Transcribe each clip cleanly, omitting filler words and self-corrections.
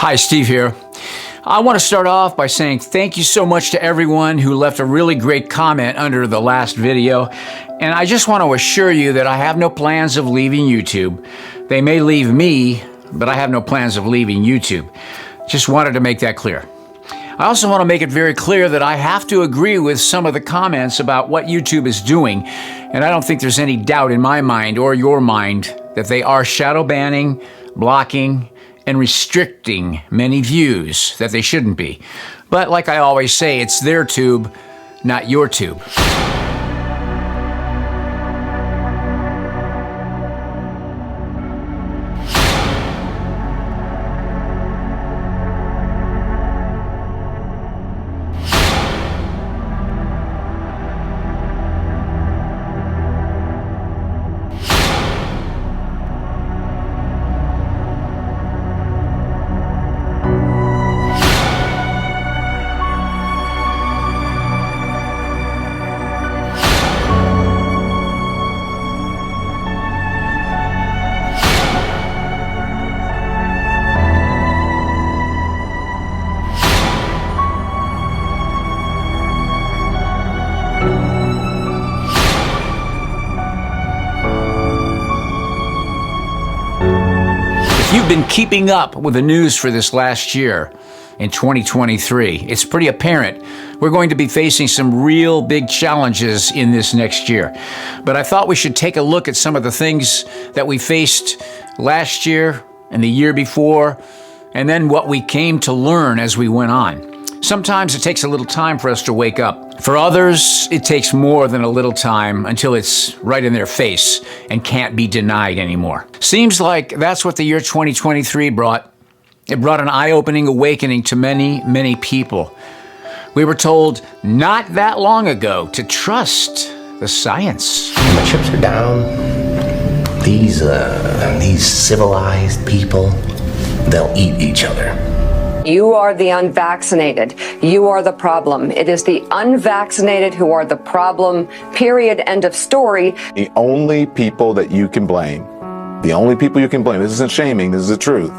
Hi, Steve here. I want to start off by saying thank you so much to everyone who left a really great comment under the last video. And I just want to assure you that I have no plans of leaving YouTube. They may leave me, but I have no plans of leaving YouTube. Just wanted to make that clear. I also want to make it very clear that I have to agree with some of the comments about what YouTube is doing. And I don't think there's any doubt in my mind or your mind that they are shadow banning, blocking, and restricting many views that they shouldn't be. But like I always say, it's their tube, not your tube. If you've been keeping up with the news for this last year, in 2023, it's pretty apparent we're going to be facing some real big challenges in this next year. But I thought we should take a look at some of the things that we faced last year and the year before, and then what we came to learn as we went on. Sometimes it takes a little time for us to wake up. For others, it takes more than a little time until it's right in their face and can't be denied anymore. Seems like that's what the year 2023 brought. It brought an eye-opening awakening to many, many people. We were told not that long ago to trust the science. When the chips are down, these civilized people, they'll eat each other. You are the unvaccinated. You are the problem. It is the unvaccinated who are the problem, period, end of story. The only people that you can blame, this isn't shaming, this is the truth.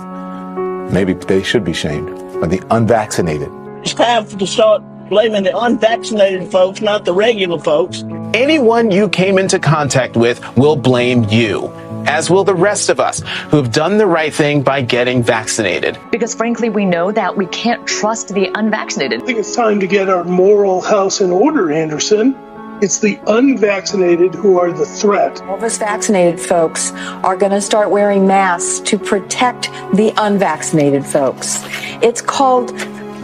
Maybe they should be shamed, are the unvaccinated. It's time to start blaming the unvaccinated folks, not the regular folks. Anyone you came into contact with will blame you, as will the rest of us who have done the right thing by getting vaccinated. Because frankly, we know that we can't trust the unvaccinated. I think it's time to get our moral house in order, Anderson. It's the unvaccinated who are the threat. All of us vaccinated folks are going to start wearing masks to protect the unvaccinated folks. It's called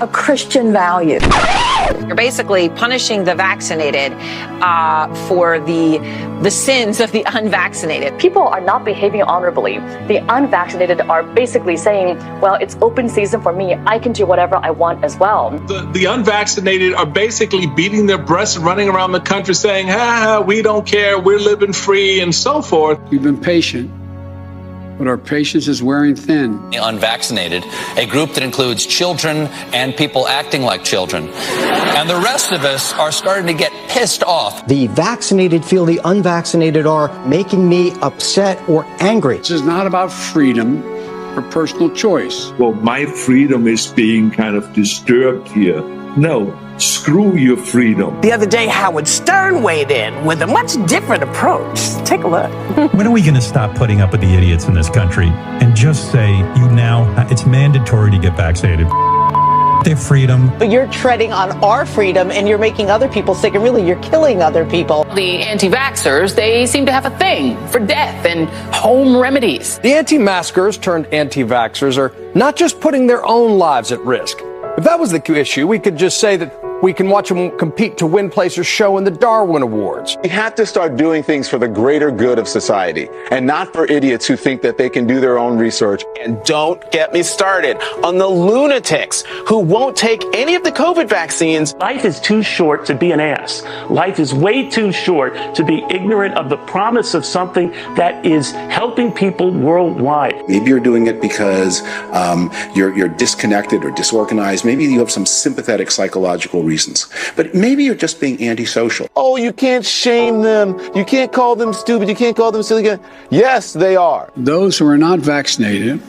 a Christian value. You're basically punishing the vaccinated for the sins of the unvaccinated. People are not behaving honorably. The unvaccinated are basically saying, well, it's open season for me. I can do whatever I want as well. The unvaccinated are basically beating their breasts and running around the country saying, we don't care, we're living free, and so forth. We've been patient, but our patience is wearing thin. The unvaccinated, a group that includes children and people acting like children. And the rest of us are starting to get pissed off. The vaccinated feel the unvaccinated are making me upset or angry. This is not about freedom or personal choice. Well, my freedom is being kind of disturbed here. No, screw your freedom. The other day, Howard Stern weighed in with a much different approach. Take a look. When are we going to stop putting up with the idiots in this country and just say, it's mandatory to get vaccinated? Their freedom. But you're treading on our freedom and you're making other people sick, and really you're killing other people. The anti-vaxxers, they seem to have a thing for death and home remedies. The anti-maskers turned anti-vaxxers are not just putting their own lives at risk. If that was the issue, we could just say that we can watch them compete to win place or show in the Darwin Awards. We have to start doing things for the greater good of society and not for idiots who think that they can do their own research. And don't get me started on the lunatics who won't take any of the COVID vaccines. Life is too short to be an ass. Life is way too short to be ignorant of the promise of something that is helping people worldwide. Maybe you're doing it because you're disconnected or disorganized. Maybe you have some sympathetic psychological reasons. But maybe you're just being antisocial. Oh, you can't shame them. You can't call them stupid. You can't call them silly. Yes, they are. Those who are not vaccinated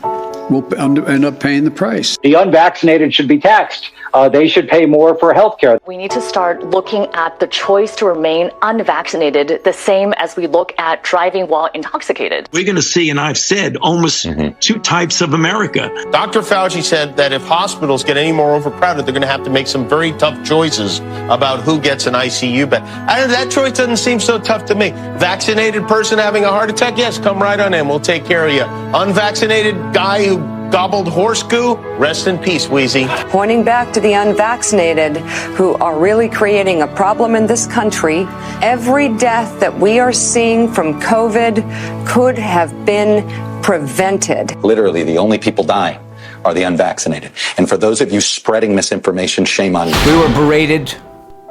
will end up paying the price. The unvaccinated should be taxed. They should pay more for health care. We need to start looking at the choice to remain unvaccinated the same as we look at driving while intoxicated. We're going to see, and I've said, almost two types of America. Dr. Fauci said that if hospitals get any more overcrowded, they're going to have to make some very tough choices about who gets an ICU bed. That choice doesn't seem so tough to me. Vaccinated person having a heart attack? Yes, come right on in. We'll take care of you. Unvaccinated guy who gobbled horse goo? Rest in peace, Wheezy. Pointing back to the unvaccinated who are really creating a problem in this country, every death that we are seeing from COVID could have been prevented. Literally, the only people dying are the unvaccinated. And for those of you spreading misinformation, shame on you. We were berated,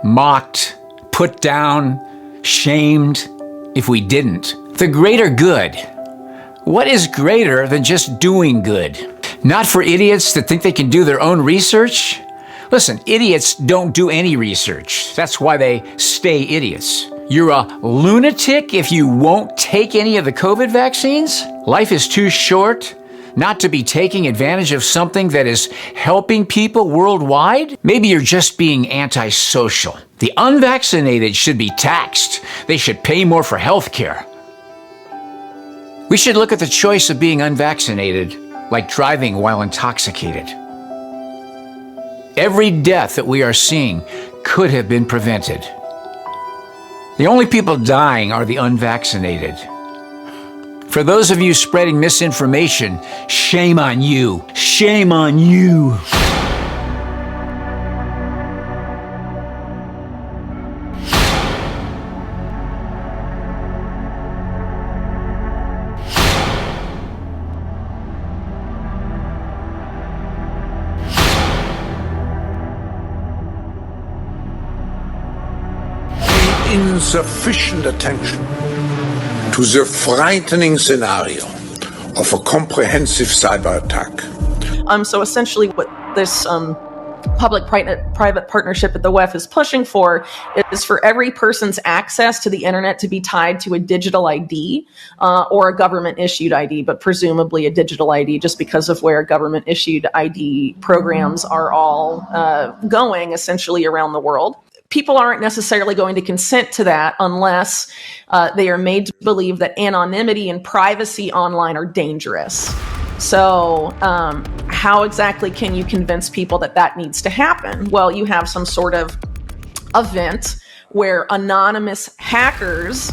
mocked, put down, shamed if we didn't. The greater good. What is greater than just doing good? Not for idiots that think they can do their own research? Listen, idiots don't do any research. That's why they stay idiots. You're a lunatic if you won't take any of the COVID vaccines? Life is too short not to be taking advantage of something that is helping people worldwide? Maybe you're just being antisocial. The unvaccinated should be taxed. They should pay more for health care. We should look at the choice of being unvaccinated like driving while intoxicated. Every death that we are seeing could have been prevented. The only people dying are the unvaccinated. For those of you spreading misinformation, shame on you. Shame on you. Insufficient attention to the frightening scenario of a comprehensive cyber attack. So essentially what this public-private partnership that the WEF is pushing for is for every person's access to the internet to be tied to a digital ID or a government-issued ID, but presumably a digital ID just because of where government-issued ID programs are all going essentially around the world. People aren't necessarily going to consent to that unless they are made to believe that anonymity and privacy online are dangerous. So how exactly can you convince people that that needs to happen? Well, you have some sort of event where anonymous hackers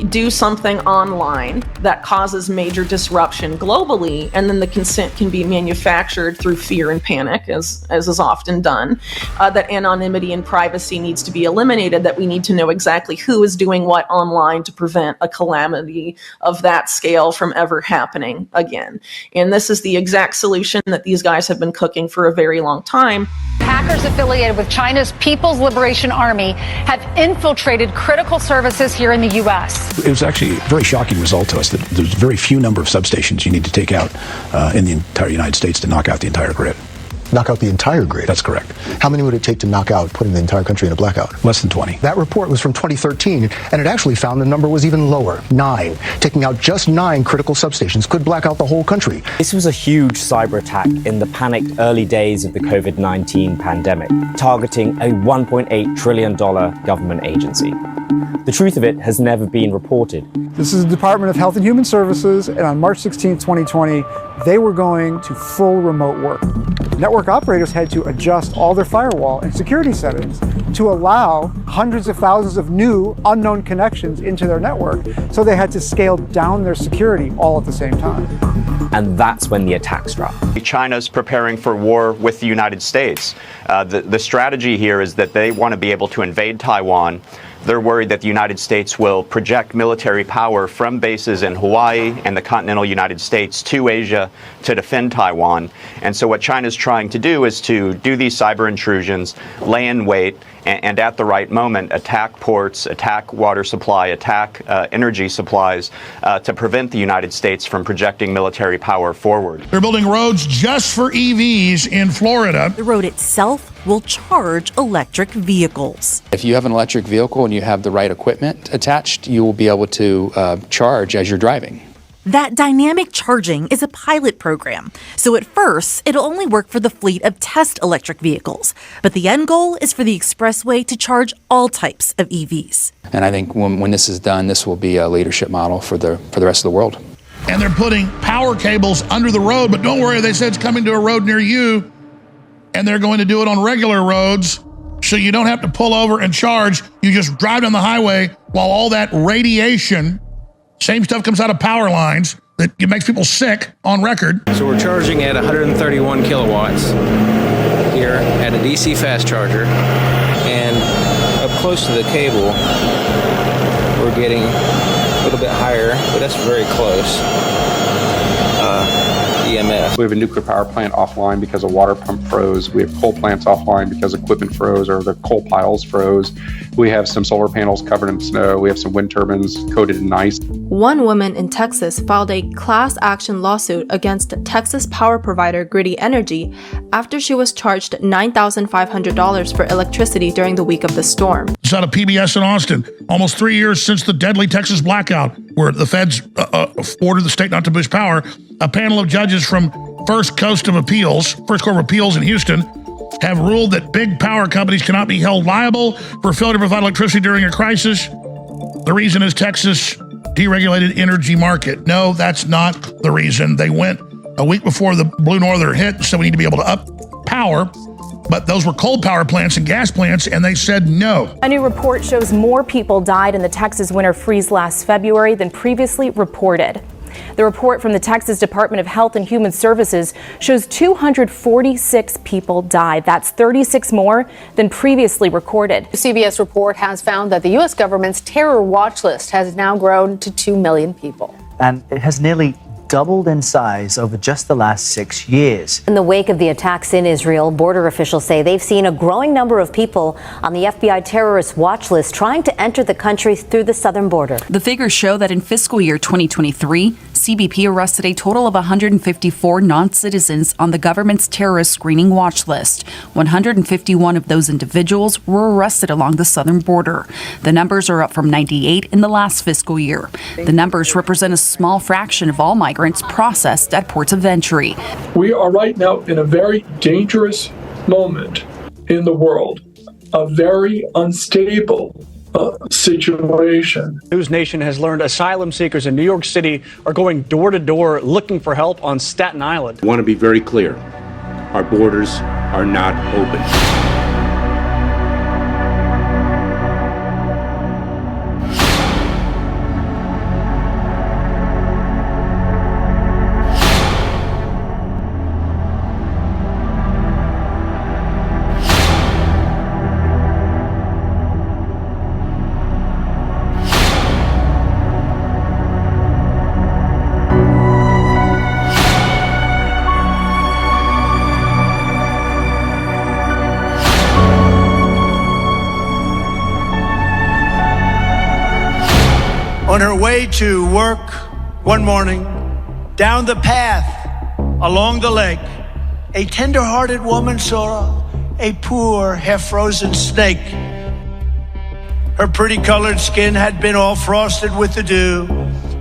do something online that causes major disruption globally, and then the consent can be manufactured through fear and panic, as is often done, that anonymity and privacy needs to be eliminated, that we need to know exactly who is doing what online to prevent a calamity of that scale from ever happening again. And this is the exact solution that these guys have been cooking for a very long time. Hackers affiliated with China's People's Liberation Army have infiltrated critical services here in the U.S. It was actually a very shocking result to us that there's very few number of substations you need to take out in the entire United States to knock out the entire grid. Knock out the entire grid? That's correct. How many would it take to knock out, putting the entire country in a blackout? Less than 20. That report was from 2013, and it actually found the number was even lower, 9. Taking out just 9 critical substations could black out the whole country. This was a huge cyber attack in the panicked early days of the COVID-19 pandemic, targeting a $1.8 trillion government agency. The truth of it has never been reported. This is the Department of Health and Human Services, and on March 16, 2020, they were going to full remote work. Network operators had to adjust all their firewall and security settings to allow hundreds of thousands of new unknown connections into their network, so they had to scale down their security all at the same time. And that's when the attack struck. China's preparing for war with the United States. The strategy here is that they want to be able to invade Taiwan. They're worried that the United States will project military power from bases in Hawaii and the continental United States to Asia to defend Taiwan. And so what China's trying to do is to do these cyber intrusions, lay in wait, and at the right moment attack ports, attack water supply, attack energy supplies to prevent the United States from projecting military power forward. They're building roads just for EVs in Florida. The road itself will charge electric vehicles. If you have an electric vehicle and you have the right equipment attached, you will be able to charge as you're driving. That dynamic charging is a pilot program, so at first, it'll only work for the fleet of test electric vehicles. But the end goal is for the expressway to charge all types of EVs. And I think when this is done, this will be a leadership model for the rest of the world. And they're putting power cables under the road, but don't worry, they said it's coming to a road near you, and they're going to do it on regular roads, so you don't have to pull over and charge. You just drive down the highway while all that radiation, same stuff comes out of power lines, that it makes people sick on record. So we're charging at 131 kilowatts here at a DC fast charger, and up close to the cable, we're getting a little bit higher, but that's very close. EMF. We have a nuclear power plant offline because a water pump froze. We have coal plants offline because equipment froze or the coal piles froze. We have some solar panels covered in snow. We have some wind turbines coated in ice. One woman in Texas filed a class action lawsuit against Texas power provider Griddy Energy after she was charged $9,500 for electricity during the week of the storm. It's out of PBS in Austin. Almost 3 years since the deadly Texas blackout, where the feds ordered the state not to boost power, a panel of judges from First Court of Appeals in Houston, have ruled that big power companies cannot be held liable for failure to provide electricity during a crisis. The reason is Texas deregulated energy market. No, that's not the reason. They went a week before the Blue Norther hit, so we need to be able to up power. But those were coal power plants and gas plants, and they said no. A new report shows more people died in the Texas winter freeze last February than previously reported. The report from the Texas Department of Health and Human Services shows 246 people died. That's 36 more than previously recorded. The CBS report has found that the U.S. government's terror watch list has now grown to 2 million people. And it has nearly doubled in size over just the last 6 years. In the wake of the attacks in Israel, border officials say they've seen a growing number of people on the FBI terrorist watch list trying to enter the country through the southern border. The figures show that in fiscal year 2023, CBP arrested a total of 154 non-citizens on the government's terrorist screening watch list. 151 of those individuals were arrested along the southern border. The numbers are up from 98 in the last fiscal year. The numbers represent a small fraction of all migrants processed at ports of entry. We are right now in a very dangerous moment in the world, a very unstable situation. News Nation has learned asylum seekers in New York City are going door to door looking for help on Staten Island. I want to be very clear. Our borders are not open. On her way to work one morning, down the path along the lake, a tender-hearted woman saw a poor, half-frozen snake. Her pretty colored skin had been all frosted with the dew.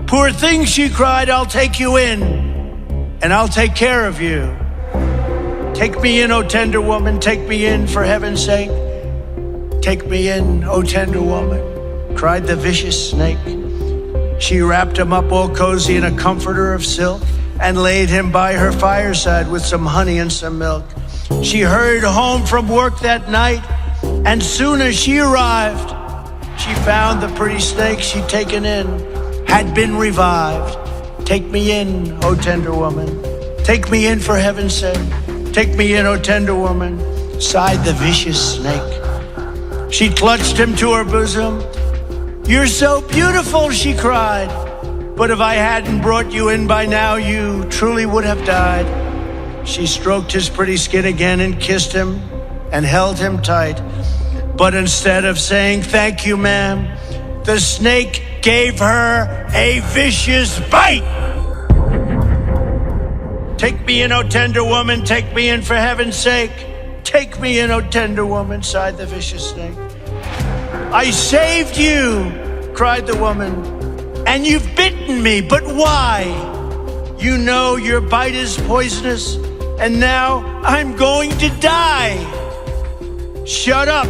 Poor thing, she cried, I'll take you in, and I'll take care of you. Take me in, O tender woman, take me in for heaven's sake. Take me in, O tender woman, cried the vicious snake. She wrapped him up all cozy in a comforter of silk and laid him by her fireside with some honey and some milk. She hurried home from work that night, and soon as she arrived, she found the pretty snake she'd taken in had been revived. Take me in, O tender woman. Take me in for heaven's sake. Take me in, O tender woman, sighed the vicious snake. She clutched him to her bosom. You're so beautiful, she cried. But if I hadn't brought you in by now, you truly would have died. She stroked his pretty skin again and kissed him and held him tight. But instead of saying, thank you, ma'am, the snake gave her a vicious bite. Take me in, O tender woman, take me in for heaven's sake. Take me in, O tender woman, sighed the vicious snake. I saved you, cried the woman, and you've bitten me, but why? You know your bite is poisonous, and now I'm going to die. Shut up,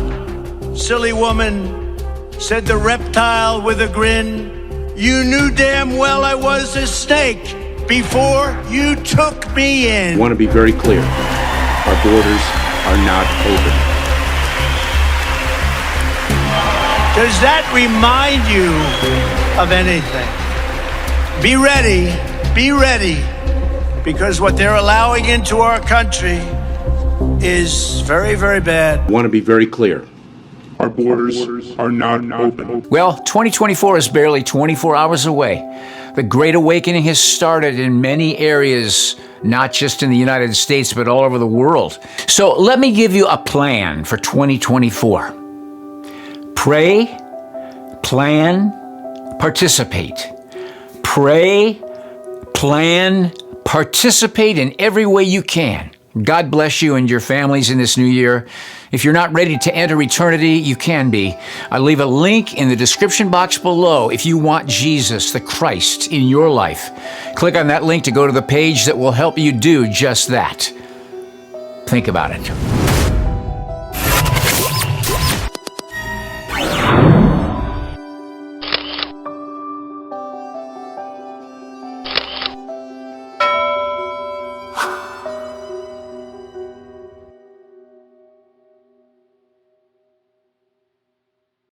silly woman, said the reptile with a grin. You knew damn well I was a snake before you took me in. I want to be very clear. Our borders are not open. Does that remind you of anything? Be ready, because what they're allowing into our country is very, very bad. I want to be very clear. Our borders are not open. Well, 2024 is barely 24 hours away. The Great Awakening has started in many areas, not just in the United States, but all over the world. So let me give you a plan for 2024. Pray, plan, participate. Pray, plan, participate in every way you can. God bless you and your families in this new year. If you're not ready to enter eternity, you can be. I leave a link in the description box below if you want Jesus, the Christ, in your life. Click on that link to go to the page that will help you do just that. Think about it.